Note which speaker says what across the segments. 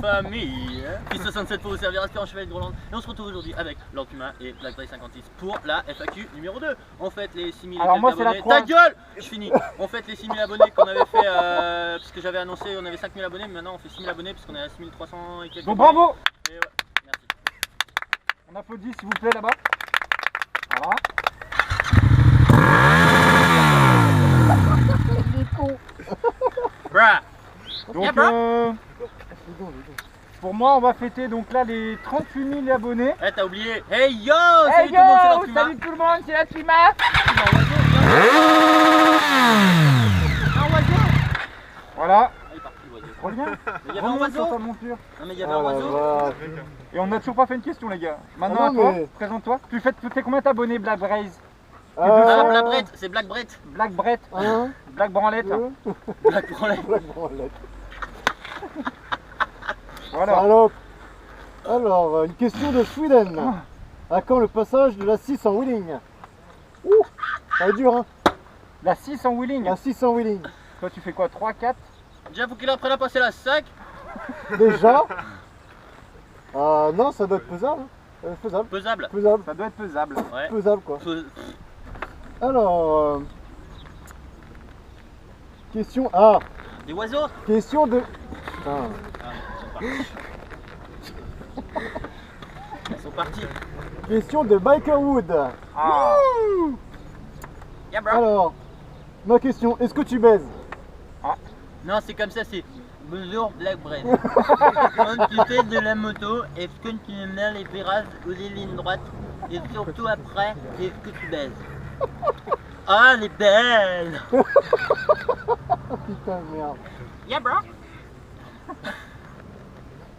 Speaker 1: famille. Fils 67 pour vous servir, aspirant chevalier de Groland. Et on se retrouve aujourd'hui avec L'Encuma et Blackberry 56 pour la FAQ numéro 2. On fête les 6000 abonnés. Ta gueule! Je finis. On fête les 6000 abonnés qu'on avait fait, puisque j'avais annoncé on avait 5000 abonnés, mais maintenant on fait 6000 abonnés puisqu'on est à 6300 et quelques.
Speaker 2: Donc bravo!
Speaker 1: Et ouais, merci.
Speaker 2: On applaudit s'il vous plaît là-bas. Voilà.
Speaker 1: Bra.
Speaker 2: Donc
Speaker 1: Yeah,
Speaker 2: pour moi on va fêter donc là les 38 000 abonnés.
Speaker 1: Eh, t'as oublié. Hey yo!
Speaker 2: Hey
Speaker 1: Salut tout le monde, c'est L'Encuma.
Speaker 2: salut tout le monde, c'est L'Encuma.
Speaker 1: Un oiseau!
Speaker 2: Voilà,
Speaker 1: Ah, il est parti l'oiseau.
Speaker 2: reviens.
Speaker 1: Mais il y avait un
Speaker 2: Remonte sur
Speaker 1: oiseau!
Speaker 2: ta monture.
Speaker 1: Non mais il y avait un oiseau!
Speaker 2: Et on n'a toujours pas fait une question les gars. Maintenant
Speaker 3: Ah
Speaker 2: à
Speaker 3: non,
Speaker 2: toi,
Speaker 3: mais-
Speaker 2: présente-toi. Tu fais combien d'abonnés Black Braze?
Speaker 1: Ah, Black Brett, c'est Black Brett.
Speaker 2: Black Brett,
Speaker 3: Un,
Speaker 2: Black Branlette.
Speaker 3: deux,
Speaker 1: Black Branlette.
Speaker 3: Black Branlette.
Speaker 2: Voilà.
Speaker 3: Alors, une question de Sweden. À quand le passage de la 6 en wheeling? Ouh, ça va être dur hein.
Speaker 2: La 6 en wheeling.
Speaker 3: La 6 en wheeling.
Speaker 2: Toi tu fais quoi? 3, 4?
Speaker 1: Déjà, faut qu'il apprenne à passer la sac.
Speaker 3: Déjà non, ça doit être faisable. Faisable.
Speaker 1: Pesable.
Speaker 3: Faisable.
Speaker 2: Ça doit être pesable.
Speaker 1: Ouais.
Speaker 3: Faisable quoi.
Speaker 1: Fais-
Speaker 3: Alors, question
Speaker 1: Des oiseaux.
Speaker 3: question de... Putain.
Speaker 1: Ah, ils sont partis.
Speaker 3: Question de Bikerwood.
Speaker 2: Ah.
Speaker 1: Yeah, bro.
Speaker 3: Alors, ma question, est-ce que tu baises?
Speaker 1: Non, c'est comme ça, c'est bonjour Black Brett. Quand tu fais de la moto, est-ce que tu aimes bien les virages ou les lignes droites? Et surtout après, est-ce que tu baises? Ah, elle est belle.
Speaker 3: Oh putain, merde.
Speaker 1: Yeah, bro.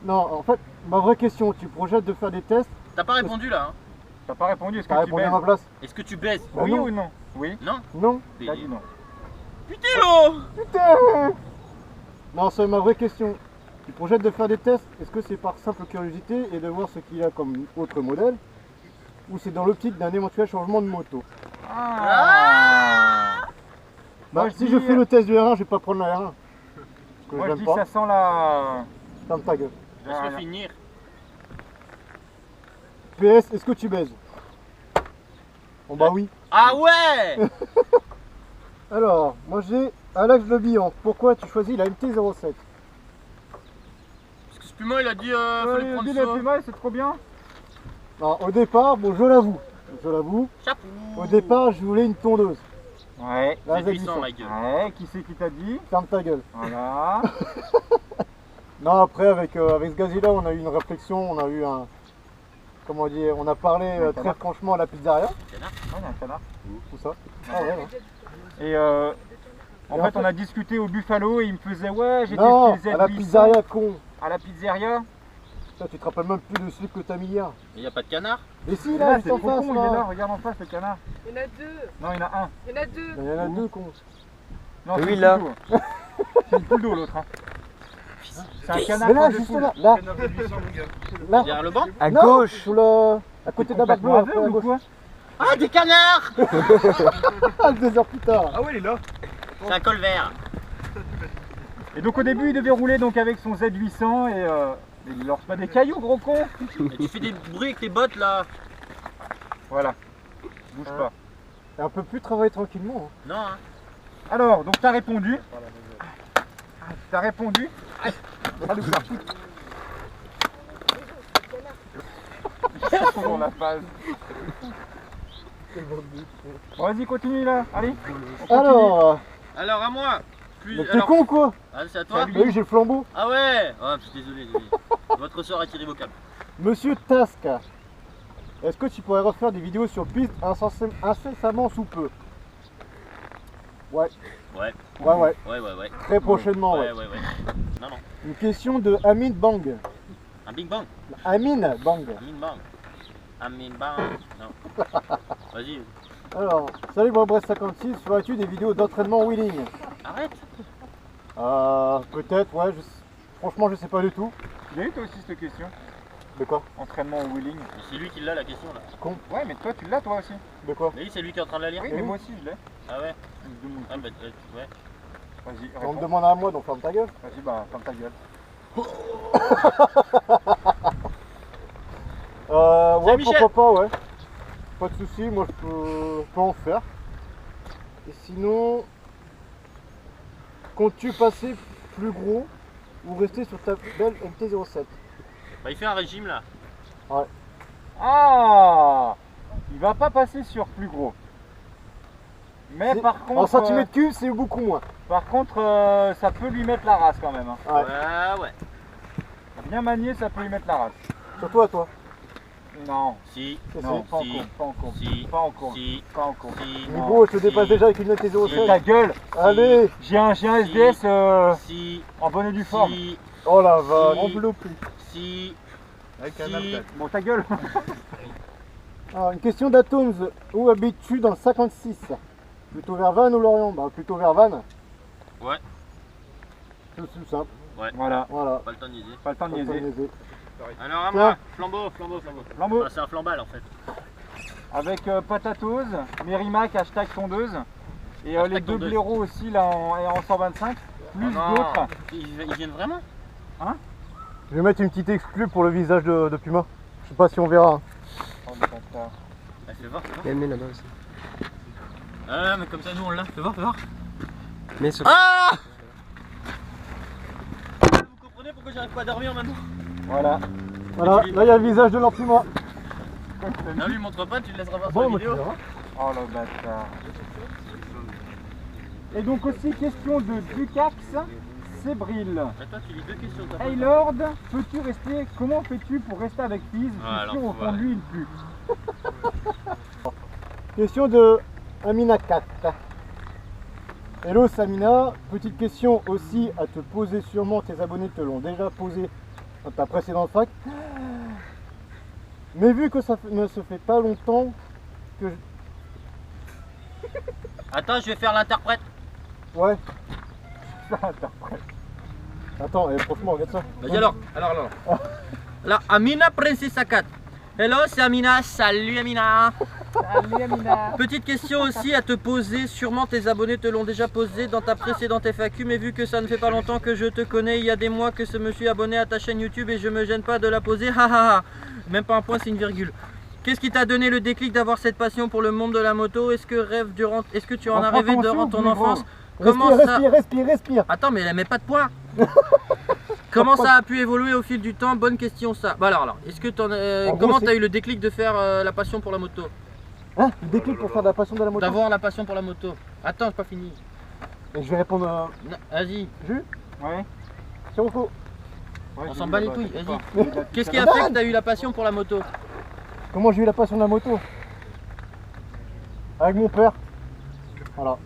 Speaker 3: Non, en fait, ma vraie question, tu projettes de faire des tests?
Speaker 1: T'as pas répondu là, hein?
Speaker 2: T'as pas répondu, est-ce
Speaker 3: T'as
Speaker 2: que tu
Speaker 3: répondu à
Speaker 2: baises?
Speaker 3: ma place?
Speaker 1: Est-ce que tu baises?
Speaker 3: Bah
Speaker 2: Oui
Speaker 3: non.
Speaker 2: ou non? Oui.
Speaker 1: Non?
Speaker 3: Non.
Speaker 2: T'as dit non.
Speaker 1: Putain, l'eau.
Speaker 3: Putain! Non, c'est ma vraie question. Tu projettes de faire des tests? Est-ce que c'est par simple curiosité et de voir ce qu'il y a comme autre modèle? Ou c'est dans l'optique d'un éventuel changement de moto?
Speaker 1: Ah.
Speaker 3: Bah,
Speaker 2: Moi, je
Speaker 3: si
Speaker 2: dis-
Speaker 3: je fais le test du R1, je vais pas prendre la R1. Parce que
Speaker 2: Moi je
Speaker 3: j'aime
Speaker 2: dis
Speaker 3: pas.
Speaker 2: ça sent la...
Speaker 3: Ferme ta gueule.
Speaker 1: Laisse-le finir.
Speaker 3: PS, est-ce que tu baises? Bon bah oui.
Speaker 1: Ah ouais.
Speaker 3: Alors, moi j'ai Alex Le Bihan. Pourquoi tu choisis la MT-07?
Speaker 1: Parce que Spuma il a dit fallait
Speaker 2: Le
Speaker 1: prendre
Speaker 2: bill est plus
Speaker 1: ça.
Speaker 2: mal, c'est trop bien.
Speaker 3: Alors, au départ, bon je l'avoue,
Speaker 1: Chapeau.
Speaker 3: au départ je voulais une tondeuse.
Speaker 2: Ouais.
Speaker 3: La
Speaker 1: C'est puissant,
Speaker 3: Z800.
Speaker 1: ma gueule.
Speaker 2: Ouais, qui c'est qui t'a dit?
Speaker 3: Ferme ta gueule.
Speaker 2: Voilà.
Speaker 3: Non, après avec ce Gazilla, on a eu une réflexion, on a eu un... Comment dire, on a parlé très
Speaker 2: canard.
Speaker 3: franchement à la pizzeria.
Speaker 2: Ouais, il y a un canard.
Speaker 3: Tout ça. Ah ouais, ouais.
Speaker 2: Et en
Speaker 3: Et
Speaker 2: fait, on a discuté au Buffalo et il me faisait ouais, j'ai
Speaker 3: Non,
Speaker 2: testé le
Speaker 3: à la
Speaker 2: Z800
Speaker 3: pizzeria con.
Speaker 2: à la pizzeria.
Speaker 3: Putain, tu te rappelles même plus de celui que t'as mis hier.
Speaker 1: Il n'y a pas de canard.
Speaker 3: Mais si,
Speaker 2: Là,
Speaker 3: là,
Speaker 2: c'est
Speaker 3: juste en
Speaker 2: trop
Speaker 3: face,
Speaker 2: con, il est là,
Speaker 3: là.
Speaker 2: regarde en face le canard.
Speaker 4: Il y en a deux.
Speaker 2: Non, il y en a un.
Speaker 4: Il y en a deux.
Speaker 3: Il y en a deux cons.
Speaker 2: Non,
Speaker 5: Oui,
Speaker 2: c'est
Speaker 5: là.
Speaker 2: le poule d'eau. C'est le poule d'eau l'autre. Hein. C'est un canard.
Speaker 3: Mais là,
Speaker 2: pas de
Speaker 3: juste
Speaker 2: poule.
Speaker 3: là, là, là.
Speaker 1: Derrière le banc.
Speaker 5: À
Speaker 3: Non,
Speaker 5: gauche.
Speaker 3: sous le... à côté de la barre bleue,
Speaker 2: Complètement
Speaker 3: après à
Speaker 2: aveugle ou
Speaker 3: gauche.
Speaker 2: quoi?
Speaker 1: Ah, des canards.
Speaker 3: Ah, 2 heures plus tard.
Speaker 5: Ah ouais, il est là.
Speaker 1: C'est un colvert.
Speaker 2: Et donc au début, il devait rouler donc avec son Z800 et il lance pas des cailloux, gros con.
Speaker 1: Et tu fais des bruits avec tes bottes là.
Speaker 2: Voilà. Bouge pas.
Speaker 3: Et on peut plus travailler tranquillement. hein.
Speaker 1: Non, hein.
Speaker 2: Alors, donc t'as répondu. T'as répondu. Allez, vous faire foutre. Dans la phase. Bon, vas-y, continue là. Allez. on continue.
Speaker 1: Alors à moi. Plus.
Speaker 3: Mais t'es
Speaker 1: Alors...
Speaker 3: con ou quoi?
Speaker 1: Ah, c'est à toi.
Speaker 2: Salut.
Speaker 3: Bah oui, j'ai le flambeau.
Speaker 1: Ah ouais. Ah, désolé. Votre sort est irrévocable.
Speaker 3: Monsieur Task, est-ce que tu pourrais refaire des vidéos sur piste incessamment sous peu? Ouais,
Speaker 1: Ouais.
Speaker 3: ouais.
Speaker 1: Ouais.
Speaker 3: Très prochainement, ouais.
Speaker 1: Ouais. Non.
Speaker 3: Une question de Amin Bang.
Speaker 1: Un Big Bang.
Speaker 3: Amin Bang.
Speaker 1: Amin Bang. Non. Vas-y.
Speaker 3: Alors, salut Brest 56, ferais-tu des vidéos d'entraînement wheeling?
Speaker 1: Arrête.
Speaker 3: Peut-être, ouais. Franchement, je sais pas du tout.
Speaker 2: Tu l'as eu toi aussi cette question?
Speaker 3: De quoi?
Speaker 2: Entraînement au wheeling.
Speaker 1: C'est lui qui l'a la question là.
Speaker 2: Ouais, mais toi tu l'as toi aussi.
Speaker 3: De quoi?
Speaker 1: Mais oui, c'est lui qui est en train de la lire.
Speaker 2: Oui, mais moi aussi je l'ai.
Speaker 1: Ah ouais.
Speaker 2: Je me demande.
Speaker 1: Ah bah ouais.
Speaker 2: Vas-y,
Speaker 3: On me
Speaker 2: réponds.
Speaker 3: demande à moi, donc ferme ta gueule.
Speaker 2: Vas-y, bah, ferme ta gueule.
Speaker 3: Ouais,
Speaker 1: Michel.
Speaker 3: pourquoi pas, ouais. Pas de soucis, moi je peux en faire. Et sinon, comptes-tu passer plus gros ou rester sur ta belle MT-07?
Speaker 1: Bah, il fait un régime là.
Speaker 2: Ah, il va pas passer sur plus gros. Mais
Speaker 3: C'est-
Speaker 2: par contre,
Speaker 3: En centimètres cubes, c'est beaucoup moins.
Speaker 2: ça peut lui mettre la race quand même. Hein.
Speaker 3: Ouais.
Speaker 1: Ouais.
Speaker 2: Bien manié, ça peut lui mettre la race.
Speaker 3: Surtout à toi.
Speaker 2: Non,
Speaker 1: Si.
Speaker 2: non, pas
Speaker 1: Si.
Speaker 2: encore, pas encore,
Speaker 1: Si.
Speaker 2: pas encore,
Speaker 1: Si.
Speaker 2: pas encore.
Speaker 1: Si.
Speaker 2: Non.
Speaker 3: Nibo, je te dépasse
Speaker 1: Si.
Speaker 3: déjà avec une
Speaker 2: Et
Speaker 3: MT-07.
Speaker 2: ta gueule,
Speaker 3: Allez.
Speaker 2: j'ai un SDS
Speaker 1: Si.
Speaker 2: en bonne et due forme.
Speaker 1: Si.
Speaker 3: Oh la vache.
Speaker 1: Si.
Speaker 3: Enveloppé.
Speaker 1: Si.
Speaker 4: Avec un
Speaker 1: Si.
Speaker 4: appel.
Speaker 2: Bon, ta gueule.
Speaker 3: Alors, une question d'Atoms. Où habites-tu dans le 56? Plutôt vers Vannes ou Lorient? Bah, plutôt vers Vannes.
Speaker 1: Ouais.
Speaker 3: C'est tout simple.
Speaker 2: Voilà,
Speaker 3: Voilà.
Speaker 1: Pas le temps de niaiser.
Speaker 2: pas le temps de
Speaker 3: Pas le temps de
Speaker 2: niaiser.
Speaker 3: niaiser.
Speaker 1: Alors à
Speaker 3: Tiens.
Speaker 1: moi. Flambeau.
Speaker 2: Flambeau.
Speaker 1: Ah, c'est un flambal en fait.
Speaker 2: Avec Patatose, Mérimac, hashtag tondeuse. Et les
Speaker 1: Hashtag
Speaker 2: deux
Speaker 1: tondeuse.
Speaker 2: blaireaux aussi là en 125. Plus
Speaker 1: Oh non.
Speaker 2: d'autres.
Speaker 1: Ils viennent vraiment?
Speaker 3: Je vais mettre une petite exclue pour le visage de Puma. Je sais pas si on verra.
Speaker 2: Oh, le bâtard.
Speaker 1: Ah, fais voir.
Speaker 4: Il y en a là-bas aussi.
Speaker 1: Ah, mais comme ça nous on l'a. Fais voir.
Speaker 4: Mais sur...
Speaker 1: Ah! Vous comprenez pourquoi j'arrive pas à dormir maintenant?
Speaker 2: Voilà.
Speaker 3: Voilà, là il y a le visage de leur Puma.
Speaker 1: Non, lui montre pas, tu le laisseras voir sur
Speaker 3: Bon,
Speaker 1: la
Speaker 3: moi, tu
Speaker 1: vidéo.
Speaker 3: verras.
Speaker 2: Oh le bâtard. Et donc aussi question de Ducax, Sébril.
Speaker 1: Et toi tu lis deux questions. t'as pas
Speaker 2: Hey
Speaker 1: le temps.
Speaker 2: Lord, peux-tu rester, comment fais-tu pour rester avec Fizz?
Speaker 1: Ah,
Speaker 2: Je suis
Speaker 1: alors,
Speaker 2: sûr au
Speaker 1: faut
Speaker 2: fond de
Speaker 1: voir.
Speaker 2: lui il pue.
Speaker 3: Question de Amina 4. Hello Samina, petite question aussi à te poser, sûrement tes abonnés te l'ont déjà posé dans ta précédente fac. Mais vu que ça ne se fait pas longtemps que
Speaker 1: Attends, je vais faire l'interprète.
Speaker 3: Ouais,
Speaker 2: Ça interprète.
Speaker 3: attends, franchement regarde ça.
Speaker 1: Vas-y alors. Alors, Amina Princess 4. Hello, c'est Amina. Salut Amina.
Speaker 2: Allez Amina.
Speaker 1: Petite question aussi à te poser, sûrement tes abonnés te l'ont déjà posé dans ta précédente FAQ, mais vu que ça ne fait pas longtemps que je te connais, il y a des mois que je me suis abonné à ta chaîne YouTube et je me gêne pas de la poser, même pas un point, c'est une virgule. Qu'est-ce qui t'a donné le déclic d'avoir cette passion pour le monde de la moto? Est-ce que tu en as rêvé durant ton enfance? Comment ça...
Speaker 3: Respire.
Speaker 1: Attends, mais elle met pas de points. Comment ça a pu évoluer au fil du temps? Bonne question ça. Bah alors, est-ce que comment
Speaker 3: c'est-
Speaker 1: t'as eu le déclic de faire la passion pour la moto?
Speaker 3: Hein, le déclic pour faire de la passion de la moto.
Speaker 1: D'avoir la passion pour la moto. Attends, c'est pas fini.
Speaker 3: Et je vais répondre à
Speaker 1: Non, vas-y,
Speaker 2: Ouais.
Speaker 3: Sirocco.
Speaker 2: Ouais,
Speaker 1: on
Speaker 2: j'ai
Speaker 1: s'en
Speaker 2: vu,
Speaker 1: bat les
Speaker 2: bah,
Speaker 1: couilles,
Speaker 2: t'inquiète
Speaker 1: vas-y.
Speaker 2: pas.
Speaker 1: Qu'est-ce qui a fait que t'as eu la passion pour la moto?
Speaker 3: Comment j'ai eu la passion de la moto? Avec mon père. Voilà.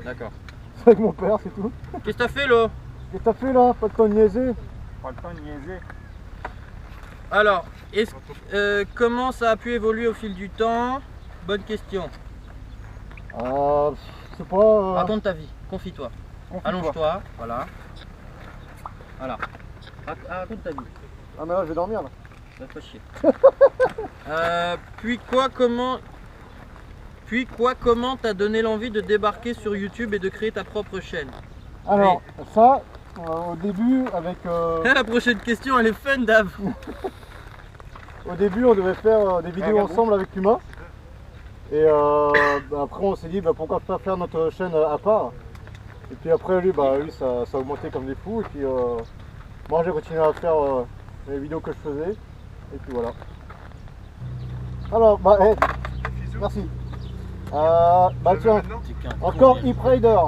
Speaker 1: D'accord.
Speaker 3: C'est avec mon père, c'est tout.
Speaker 1: Qu'est-ce que t'as fait là?
Speaker 3: Qu'est-ce que t'as fait là? Pas de temps de niaiser.
Speaker 2: Pas le temps de niaiser.
Speaker 1: Alors, comment ça a pu évoluer au fil du temps? Bonne question.
Speaker 3: C'est pas.
Speaker 1: Raconte ta vie, confie-toi.
Speaker 2: Confie-toi.
Speaker 1: Allonge-toi, voilà. Voilà. Raconte ta vie.
Speaker 3: Ah, mais là, je vais dormir là.
Speaker 1: Ça fait chier. Puis comment t'as donné l'envie de débarquer sur YouTube et de créer ta propre chaîne?
Speaker 3: Alors, ça, au début, avec.
Speaker 1: La prochaine question, elle est fun, Dave.
Speaker 3: Au début, on devait faire des vidéos
Speaker 2: regarde.
Speaker 3: ensemble avec Puma. Et après, on s'est dit pourquoi pas faire notre chaîne à part. Et puis après, lui, ça a augmenté comme des fous. Et puis moi, j'ai continué à faire les vidéos que je faisais. Et puis voilà. Alors, merci. Tiens, encore Hip Rider.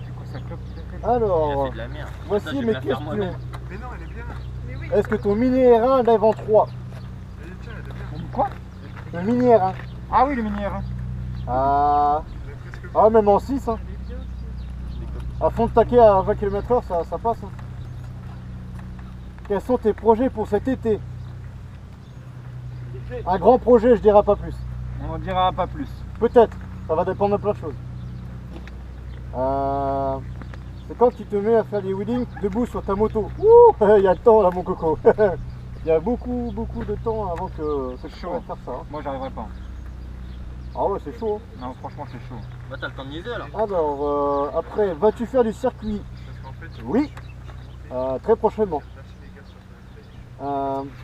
Speaker 2: C'est quoi ça clope qui fait?
Speaker 1: Il a
Speaker 3: Alors,
Speaker 1: fait de la merde.
Speaker 3: voici
Speaker 1: Ça, je vais
Speaker 3: mes
Speaker 1: la faire
Speaker 3: questions.
Speaker 1: moi-même.
Speaker 4: Mais non, elle est bien.
Speaker 3: Est-ce que ton mini R1 lève en 3?
Speaker 4: Tiens, elle est bien.
Speaker 2: On dit quoi?
Speaker 3: Le mini R1.
Speaker 2: Ah oui, le minière.
Speaker 3: Ah,
Speaker 4: Elle est presque
Speaker 3: même en 6. Hein. À fond de taquet à 20 km/h, ça passe. Hein. Quels sont tes projets pour cet été? Un grand projet, je dirais pas plus.
Speaker 2: On en dira pas plus.
Speaker 3: Peut-être, ça va dépendre de plein de choses. C'est quand tu te mets à faire des wheelings debout sur ta moto. Ouh, il y a le temps là mon coco. Il y a beaucoup de temps avant que je
Speaker 2: chaud.
Speaker 3: pourrais faire ça. Hein.
Speaker 2: Moi j'arriverai pas.
Speaker 3: Ah ouais, c'est chaud.
Speaker 2: Non, franchement c'est chaud.
Speaker 1: Bah, t'as le temps de niaiser alors.
Speaker 3: Alors, après, vas-tu faire du circuit?
Speaker 4: Parce qu'en fait,
Speaker 3: Oui. Très prochainement.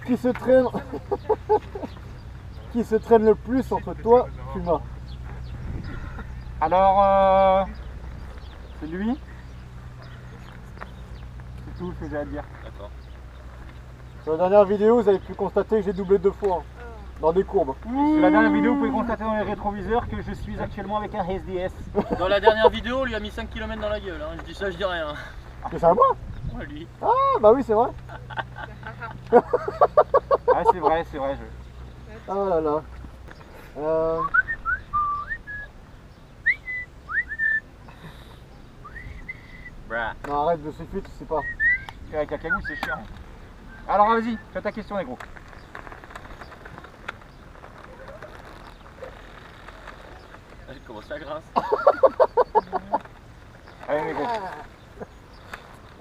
Speaker 3: Qui se traîne Qui se traîne le plus entre toi, Puma?
Speaker 2: Alors, c'est lui. C'est tout ce que j'ai à dire.
Speaker 1: D'accord.
Speaker 3: Sur la dernière vidéo, vous avez pu constater que j'ai doublé 2 fois dans des courbes.
Speaker 2: Sur la dernière vidéo, vous pouvez constater dans les rétroviseurs que je suis actuellement avec un SDS.
Speaker 1: Dans la dernière vidéo, on lui a mis 5 km dans la gueule. Hein. Je dis ça, je dis rien.
Speaker 3: C'est ça à moi?
Speaker 1: Ouais, lui.
Speaker 3: Ah bah oui, c'est vrai.
Speaker 2: Ah, c'est vrai, c'est vrai.
Speaker 3: Ah là là.
Speaker 1: Bra.
Speaker 3: Non, arrête de suffire, tu sais pas.
Speaker 2: Avec la cagoule, c'est chiant. Alors, vas-y, fais ta question, les gros.
Speaker 1: Elle commence à grâce.
Speaker 2: Allez, les gros.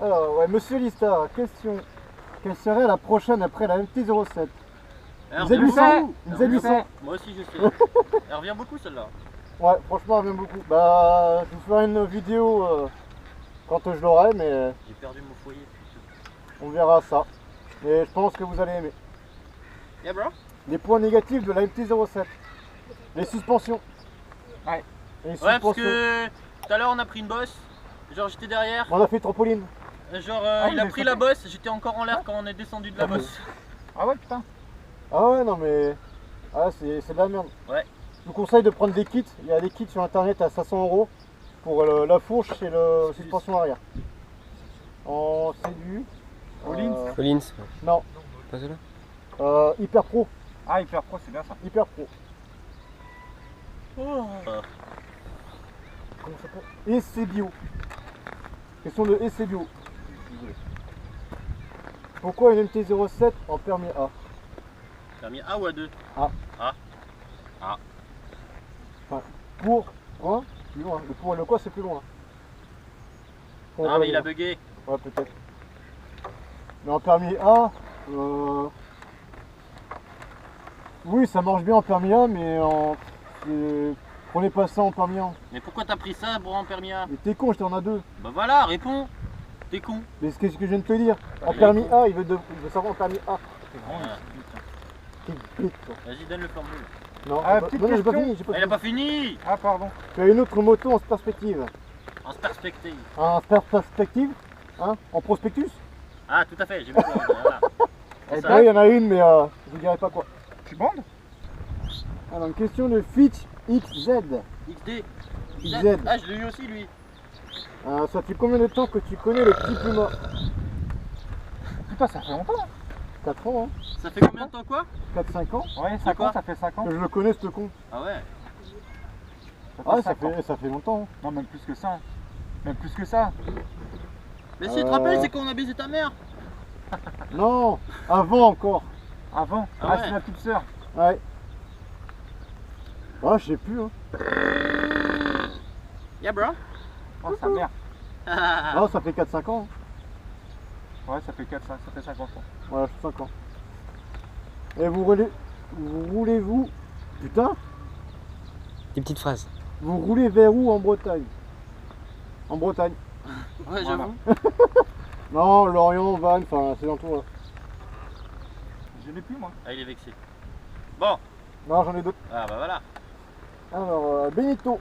Speaker 3: Alors, ouais, monsieur Lista, question. Quelle serait la prochaine après la MT-07?
Speaker 1: Elle
Speaker 3: Vous avez
Speaker 1: revient
Speaker 3: vu ça?
Speaker 1: beaucoup.
Speaker 3: Vous avez vu ça?
Speaker 1: Moi aussi, je sais. Elle revient beaucoup celle-là.
Speaker 3: Ouais, franchement, elle vient beaucoup. Bah, je vous ferai une vidéo quand je l'aurai, mais
Speaker 1: J'ai perdu mon foyer. Putain.
Speaker 3: on verra ça. Mais je pense que vous allez aimer.
Speaker 1: Yeah, bro.
Speaker 3: Les points négatifs de la MT-07. Les suspensions.
Speaker 2: Ouais.
Speaker 3: Les
Speaker 1: Ouais, parce
Speaker 3: suspensions.
Speaker 1: que tout à l'heure, on a pris une bosse. Genre, j'étais derrière.
Speaker 3: On a fait trampoline.
Speaker 1: Genre,
Speaker 2: il
Speaker 1: il a
Speaker 2: est
Speaker 1: pris
Speaker 2: sauté.
Speaker 1: la bosse. J'étais encore en l'air quand on est descendu de la
Speaker 3: Ah,
Speaker 1: bosse.
Speaker 2: Ah ouais, putain.
Speaker 3: Ah ouais, non mais... Ah, c'est de la merde.
Speaker 1: Ouais.
Speaker 3: Je vous conseille de prendre des kits. Il y a des kits sur internet à 500 € pour la fourche et la suspension arrière. En CDU.
Speaker 2: Collins.
Speaker 5: Collins.
Speaker 3: Non.
Speaker 5: Pas celui-là?
Speaker 3: Hyper Pro.
Speaker 2: Ah, Hyper Pro, c'est bien ça.
Speaker 3: Hyper Pro.
Speaker 1: Oh.
Speaker 3: Comment ça s'appelle? EC Bio. Question de EC Bio. Pourquoi une MT-07 en permis A?
Speaker 1: Permis A ou A2?
Speaker 3: A.
Speaker 1: A.
Speaker 3: Pour quoi? Plus loin. Le pour et le quoi, c'est plus loin.
Speaker 1: Ah, mais il a bugué.
Speaker 3: Ouais, peut-être. Mais en permis A, oui, ça marche bien en permis A, mais prenez pas ça en permis A.
Speaker 1: Mais pourquoi t'as pris ça pour un permis A?
Speaker 3: Mais t'es con, j'étais en A2.
Speaker 1: Bah voilà, réponds. T'es con.
Speaker 3: Mais c'est ce que je viens de te dire. En
Speaker 1: Il est
Speaker 3: permis A, il veut savoir en permis A. T'es bête, toi.
Speaker 1: Vas-y, donne le formule.
Speaker 3: Non,
Speaker 2: Ah,
Speaker 3: bah,
Speaker 2: petite
Speaker 3: non, j'ai pas
Speaker 2: question.
Speaker 3: fini, j'ai pas
Speaker 1: Ah, il a
Speaker 3: fini.
Speaker 1: pas fini.
Speaker 2: Ah, pardon.
Speaker 3: Tu as une autre moto en perspective.
Speaker 1: En perspective.
Speaker 3: En perspective, hein, en prospectus.
Speaker 1: Ah, tout à fait, j'ai vu. Voilà.
Speaker 2: Eh
Speaker 1: C'est
Speaker 2: ben,
Speaker 1: ça.
Speaker 3: Ouais, il y en a une, mais je vous dirai pas quoi.
Speaker 2: Tu bandes?
Speaker 3: Alors, une question de Fitch XZ.
Speaker 1: XD.
Speaker 3: XZ.
Speaker 1: Ah, je l'ai eu aussi, lui.
Speaker 3: Ça fait combien de temps que tu connais le petit Puma?
Speaker 2: Putain, ça fait longtemps.
Speaker 3: 4 ans, hein.
Speaker 1: Ça fait combien de temps, quoi?
Speaker 3: 4-5 ans
Speaker 2: Ouais, 5
Speaker 1: quoi
Speaker 2: ans, ça fait 5 ans.
Speaker 3: que je le connais, ce con.
Speaker 1: Ah ouais.
Speaker 3: Ah, ça
Speaker 2: 5 ans.
Speaker 3: fait longtemps.
Speaker 2: Non, même plus que ça. Même plus que ça.
Speaker 1: Mais si tu te rappelles, c'est quand on a baisé ta mère.
Speaker 3: Hein. Non, avant encore.
Speaker 2: Avant.
Speaker 1: Ah
Speaker 2: Ah,
Speaker 1: ouais.
Speaker 2: c'est ma petite sœur.
Speaker 3: Ouais. Ah, je sais plus, hein.
Speaker 1: Yeah, bro.
Speaker 2: Oh, sa mère.
Speaker 3: Ah, ça fait 4-5 ans.
Speaker 2: Ouais, ça fait 4, 5, ça fait 50 ans.
Speaker 3: Voilà, 5 ans. Et vous roulez-vous... Putain,
Speaker 5: Des petites phrases.
Speaker 3: vous roulez vers où en Bretagne? En Bretagne.
Speaker 1: Ouais,
Speaker 2: Voilà.
Speaker 1: j'avoue.
Speaker 3: Non, Lorient, Vannes, enfin, c'est dans tout. Hein.
Speaker 2: Je l'ai plus, moi.
Speaker 1: Ah, il est vexé. Bon.
Speaker 3: Non, j'en ai d'autres.
Speaker 1: Ah, bah voilà.
Speaker 3: Alors, Benito,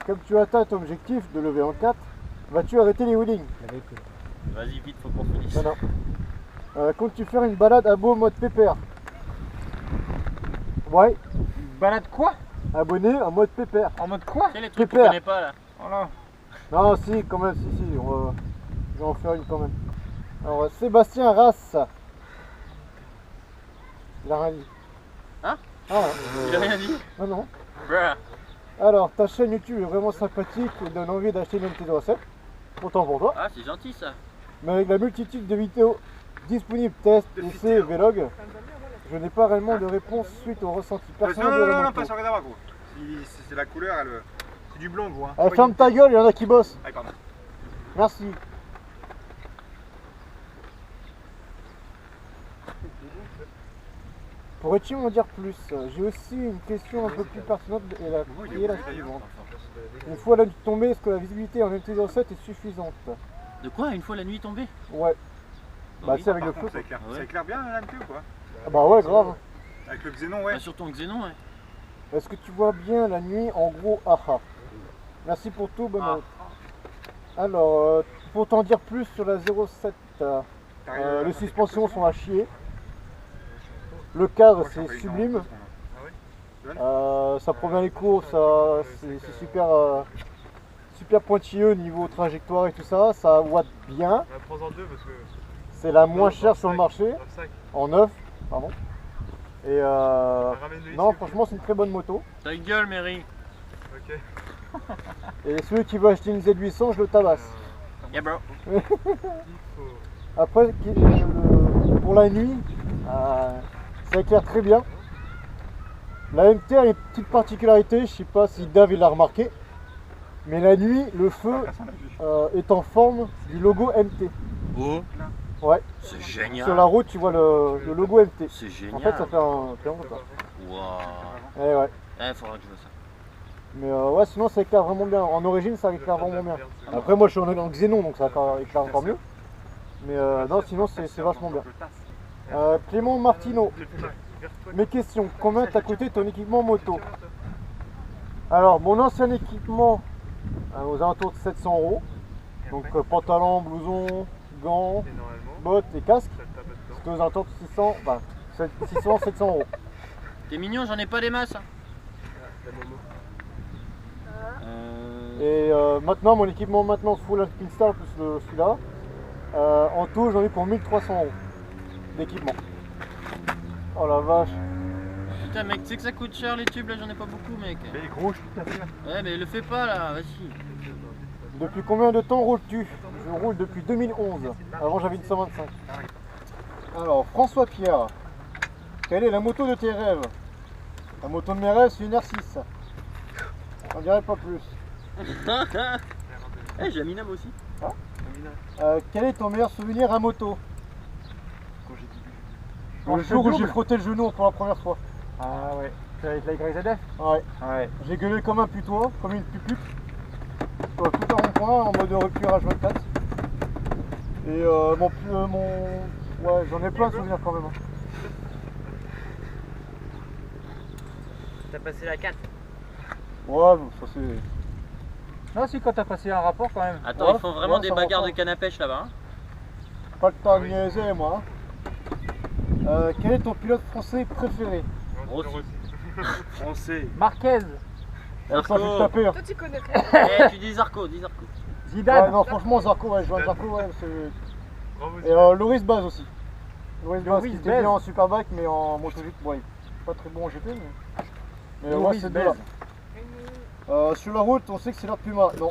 Speaker 3: comme tu atteins ton objectif de lever en 4, vas-tu arrêter les wheelings?
Speaker 1: Vas-y, vite, faut qu'on finisse.
Speaker 3: Non, non. Comptes-tu faire une balade à beau mode pépère? Ouais,
Speaker 2: Balade quoi?
Speaker 3: abonné en mode pépère.
Speaker 2: En mode quoi?
Speaker 1: C'est les trucs qu'on
Speaker 3: Pépère.
Speaker 1: connaît pas, là.
Speaker 2: Voilà.
Speaker 3: Non, si, quand même, si, je vais en faire une quand même. Alors, Sébastien Rass. Il a rien dit.
Speaker 1: Hein?
Speaker 3: Ah, ouais.
Speaker 1: Il a rien dit.
Speaker 3: Non, non.
Speaker 1: Bruh.
Speaker 3: Alors, ta chaîne YouTube est vraiment sympathique et donne envie d'acheter une MT-07. Autant pour toi.
Speaker 1: Ah, c'est gentil, ça.
Speaker 3: Mais avec la multitude de vidéos disponibles, tests, essais et vlogs, je n'ai pas réellement de réponse suite au ressenti
Speaker 4: Non,
Speaker 3: personnel
Speaker 4: non,
Speaker 3: de la
Speaker 4: non, non,
Speaker 3: moto.
Speaker 4: pas sur Gadara, gros. C'est la couleur, c'est du blanc, gros. Hein.
Speaker 3: Eh, ferme ta gueule, il y en a qui bossent.
Speaker 4: Ah, pardon.
Speaker 3: Merci. Pourrais-tu m'en dire plus? J'ai aussi une question un peu plus pertinente qui est la suivante. Une fois la nuit tombée, est-ce que la visibilité en MT-07 est suffisante?
Speaker 1: De quoi? Une fois la nuit tombée?
Speaker 3: Ouais. Bah
Speaker 1: oui.
Speaker 3: c'est avec le
Speaker 4: Par
Speaker 3: feu.
Speaker 4: contre, ça éclaire,
Speaker 1: Ah ouais.
Speaker 4: ça éclaire bien la MT ou quoi?
Speaker 3: Ah bah ouais, grave.
Speaker 4: Avec le xénon, ouais.
Speaker 1: Bah, surtout en xénon, ouais.
Speaker 3: Est-ce que tu vois bien la nuit? En gros, aha. Merci pour tout, bonne note. Alors, pour t'en dire plus sur la 07, les suspensions sont à chier. Le cadre c'est sublime. Ça provient les courbes, c'est super, super pointilleux niveau trajectoire et tout ça. Ça watt bien.
Speaker 6: Prends-en deux parce que.
Speaker 3: C'est la moins chère sur le marché.
Speaker 6: Dans le sac.
Speaker 3: En neuf, pardon. Et
Speaker 6: Ramène-le ici,
Speaker 3: non,
Speaker 6: ok.
Speaker 3: franchement, c'est une très bonne moto.
Speaker 1: Ta gueule, Mary.
Speaker 6: Ok.
Speaker 3: Et celui qui veut acheter une Z800, je le tabasse.
Speaker 1: Yeah, bro.
Speaker 6: Il faut.
Speaker 3: Après, pour la nuit, ça éclaire très bien. La MT a une petite particularité, je sais pas si Dave il l'a remarqué, mais la nuit, le feu est en forme du logo MT.
Speaker 1: Oh,
Speaker 3: Ouais,
Speaker 1: c'est
Speaker 3: sur la
Speaker 1: génial.
Speaker 3: route, tu vois le logo MT.
Speaker 1: C'est
Speaker 3: En
Speaker 1: génial.
Speaker 3: fait, ça fait un triangle, quoi.
Speaker 1: Waouh.
Speaker 3: Eh ouais.
Speaker 1: Eh, faudra que je vois ça.
Speaker 3: Mais ouais, sinon ça éclaire vraiment bien. En origine, ça éclaire vraiment bien. Après, moi, je suis en xénon, donc ça éclaire encore mieux. Mais non, sinon, c'est vachement bien. Clément Martineau, mes questions. Combien t'a coûté ton équipement moto? Alors, mon ancien équipement, aux alentours de 700 €. Donc, pantalon, blouson, gants,
Speaker 6: Et normalement,
Speaker 3: bottes et casque.
Speaker 6: ça te tape dedans.
Speaker 3: C'était aux alentours de 600, enfin, 600, 700 €.
Speaker 1: T'es mignon, j'en ai pas des masses. Hein.
Speaker 6: La Momo.
Speaker 3: Et maintenant, mon équipement maintenant full Alpine Star plus celui-là, en tout, j'en ai pour 1300 € d'équipement. Oh la vache.
Speaker 1: Putain, mec, tu sais que ça coûte cher les tubes là, j'en ai pas beaucoup, mec.
Speaker 6: Mais gros, je suis tout à fait.
Speaker 1: Ouais, mais le fais pas là, vas-y.
Speaker 3: Depuis combien de temps roules-tu? Je roule depuis 2011. Avant, j'avais une 125. Alors, François Pierre, quelle est la moto de tes rêves? La moto de mes rêves, c'est une R6. On dirait pas plus.
Speaker 1: Eh, j'ai Aminam aussi.
Speaker 3: Quel est ton meilleur souvenir à moto?
Speaker 6: Quand j'ai dit.
Speaker 3: Le jour où j'ai frotté le genou pour la première fois.
Speaker 2: Ah ouais, c'est avec la YZF?
Speaker 3: Ouais.
Speaker 2: Ouais.
Speaker 3: J'ai gueulé comme un putois, comme une pupupe. Tout en rond-point, en mode rupture H24. Et ouais, j'en ai plein de souvenirs quand même. Hein.
Speaker 5: T'as passé la 4.
Speaker 3: Ouais, ça c'est...
Speaker 2: Non, si, quand t'as passé un rapport quand même.
Speaker 1: Attends,
Speaker 3: Ouais,
Speaker 1: ils font vraiment
Speaker 3: ouais,
Speaker 1: des
Speaker 3: ça va
Speaker 1: bagarres
Speaker 3: pas.
Speaker 1: de canne à pêche là-bas. Hein.
Speaker 3: Pas le temps de niaiser, moi. Hein. Quel est ton pilote français préféré?
Speaker 1: Rossi.
Speaker 6: Français.
Speaker 2: Marquez,
Speaker 3: Ça, je vais te taper. Hein.
Speaker 7: Toi, tu connais.
Speaker 1: Eh, tu dis Zarco, dis Zarco.
Speaker 3: Ouais,
Speaker 2: Zidane.
Speaker 3: non, franchement, Zarco, ouais, je vois Zarco, ouais, c'est...
Speaker 6: Bravo.
Speaker 3: Et Loris Baz aussi. Loris Baz qui était
Speaker 2: Baz.
Speaker 3: bien en Superbike, mais en MotoGP, ouais, pas très bon en GP, mais ouais,
Speaker 2: Loris
Speaker 3: c'est
Speaker 2: Baz.
Speaker 3: deux là. Sur la route, on sait que c'est leur Puma. Non.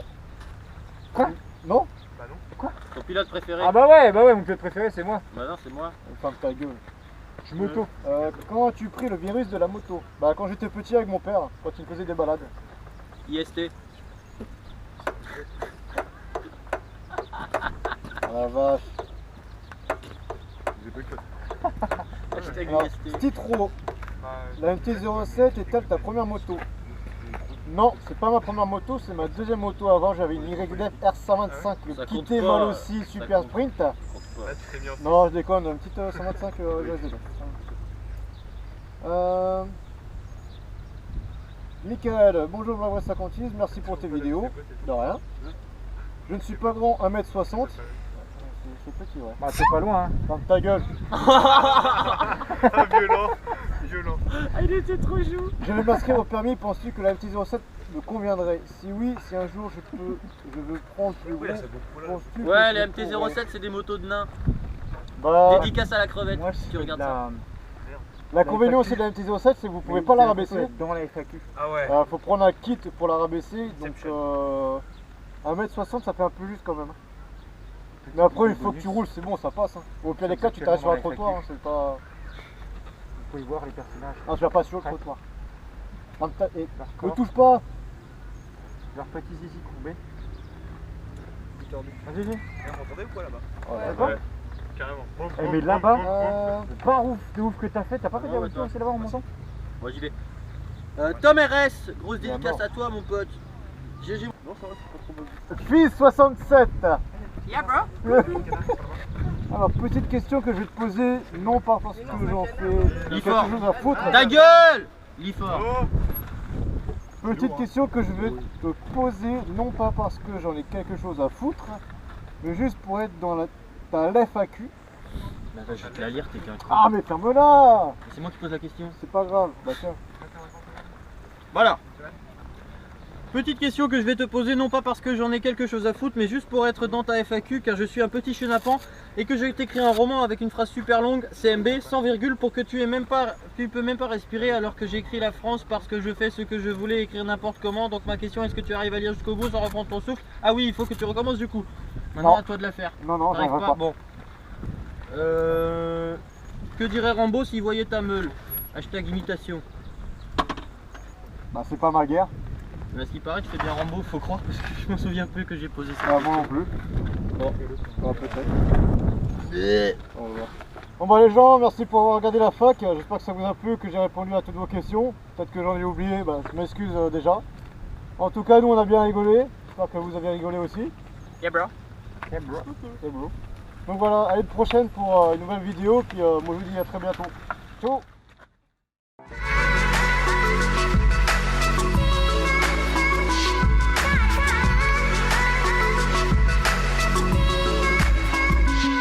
Speaker 2: Quoi?
Speaker 3: Non?
Speaker 6: Bah non.
Speaker 1: Ton pilote préféré?
Speaker 2: Ah bah ouais, mon pilote préféré c'est moi.
Speaker 1: Bah non, c'est moi.
Speaker 3: Ferme ta gueule.
Speaker 2: Je suis moto.
Speaker 3: Comment as-tu pris le virus de la moto? Bah quand j'étais petit avec mon père, quand il faisait des balades.
Speaker 1: IST.
Speaker 3: Ah la vache.
Speaker 6: J'ai boycott.
Speaker 1: Hashtag
Speaker 3: Alors,
Speaker 1: IST.
Speaker 3: Stitro,
Speaker 6: Bah,
Speaker 3: la MT-07 est-elle ta première moto? Non, c'est pas ma première moto, c'est ma deuxième moto. Avant j'avais une YZF R125, le
Speaker 1: Ça compte
Speaker 3: quitté
Speaker 1: pas,
Speaker 3: mal aussi,
Speaker 1: ça
Speaker 3: super
Speaker 1: compte.
Speaker 3: sprint.
Speaker 6: là, tu t'es mis en.
Speaker 3: Non, je déconne, une petite 125 YZF. Michael, bonjour Blague 56, merci pour tes vidéos. De rien. Je ne suis pas grand, 1m60. C'est petit, ouais.
Speaker 2: Bah c'est pas loin hein.
Speaker 3: Ferme ta gueule.
Speaker 6: Ah, violent. Violent.
Speaker 1: Ah, il était trop chou.
Speaker 3: Je vais m'inscrire au permis, penses-tu que la MT-07 me conviendrait? Si oui, si un jour je veux prendre plus gros, penses-tu que
Speaker 1: Ouais,
Speaker 3: je
Speaker 1: les
Speaker 3: le pourrais?
Speaker 1: MT-07 c'est des motos de nains.
Speaker 3: Bah,
Speaker 1: Dédicace à la crevette
Speaker 2: Moi je
Speaker 1: si tu
Speaker 2: fais
Speaker 1: regardes
Speaker 2: de
Speaker 1: ça.
Speaker 3: l'inconvénient aussi de la MT-07, c'est que vous pouvez pas la rabaisser.
Speaker 2: dans la FAQ.
Speaker 6: Ah ouais.
Speaker 3: Faut prendre un kit pour la rabaisser, donc
Speaker 6: Inception.
Speaker 3: 1m60 ça fait un peu juste quand même. Mais après il faut que tu roules, c'est bon, ça passe. Hein. Au pire des cas, tu t'arrêtes sur un trottoir, hein, c'est pas...
Speaker 2: Vous pouvez voir les personnages.
Speaker 3: Non, tu vas pas sur le trottoir. Et
Speaker 2: D'accord.
Speaker 3: ne touche pas.
Speaker 2: Leur petit zizi courbé.
Speaker 3: Vas-y, dis.
Speaker 6: Vous m'entendez ou quoi là-bas?
Speaker 3: Ouais.
Speaker 6: Ouais. Carrément.
Speaker 2: Eh, mais là-bas,
Speaker 3: Euh,
Speaker 2: pas ouf de ouf que t'as fait, t'as pas fait
Speaker 1: Ah
Speaker 2: des
Speaker 1: ouais,
Speaker 2: retours
Speaker 1: toi.
Speaker 2: aussi là-bas en montant?
Speaker 1: Moi j'y vais. Tom RS, grosse
Speaker 3: Il est
Speaker 1: dédicace
Speaker 3: mort.
Speaker 1: à toi mon pote. GG.
Speaker 3: Fils 67,
Speaker 5: Yeah, bro.
Speaker 3: Alors, petite question que je vais te poser, non pas parce que j'en fais quelque
Speaker 1: L'effort.
Speaker 3: chose à foutre.
Speaker 1: Ta gueule! L'effort.
Speaker 3: Petite question que je vais te poser, non pas parce que j'en ai quelque chose à foutre, mais juste pour être dans ta FAQ.
Speaker 1: Bah, je vais te la lire, t'es qu'un con.
Speaker 3: Ah mais ferme-la!
Speaker 1: C'est moi qui pose la question.
Speaker 3: C'est pas grave, bah tiens.
Speaker 1: Voilà. Petite question que je vais te poser, non pas parce que j'en ai quelque chose à foutre, mais juste pour être dans ta FAQ, car je suis un petit chenapan et que je vais t'écrire un roman avec une phrase super longue, CMB, sans virgule, pour que tu peux même pas respirer, alors que j'ai écrit la France parce que je fais ce que je voulais écrire n'importe comment. Donc ma question, est-ce que tu arrives à lire jusqu'au bout sans reprendre ton souffle? Ah oui, il faut que tu recommences du coup. Maintenant,
Speaker 3: Non.
Speaker 1: à toi de la faire.
Speaker 3: Non,
Speaker 1: T'arrives
Speaker 3: j'en
Speaker 1: pas?
Speaker 3: pas.
Speaker 1: Bon. Que dirait Rambo s'il voyait ta meule? Hashtag imitation.
Speaker 3: Bah c'est pas ma guerre.
Speaker 1: Mais à ce qui paraît, tu fais bien Rambo, faut croire, parce que je m'en souviens plus que j'ai posé ça.
Speaker 3: Ah, moi non plus.
Speaker 1: Bon.
Speaker 3: Ah, peut-être. On va voir. Bon bah les gens, merci pour avoir regardé la fac. J'espère que ça vous a plu, que j'ai répondu à toutes vos questions. Peut-être que j'en ai oublié, bah, je m'excuse déjà. En tout cas, nous on a bien rigolé. J'espère que vous avez rigolé aussi.
Speaker 5: Yeah, bro.
Speaker 3: C'est beau. Donc voilà, à la prochaine pour une nouvelle vidéo. Puis moi je vous dis à très bientôt. Ciao.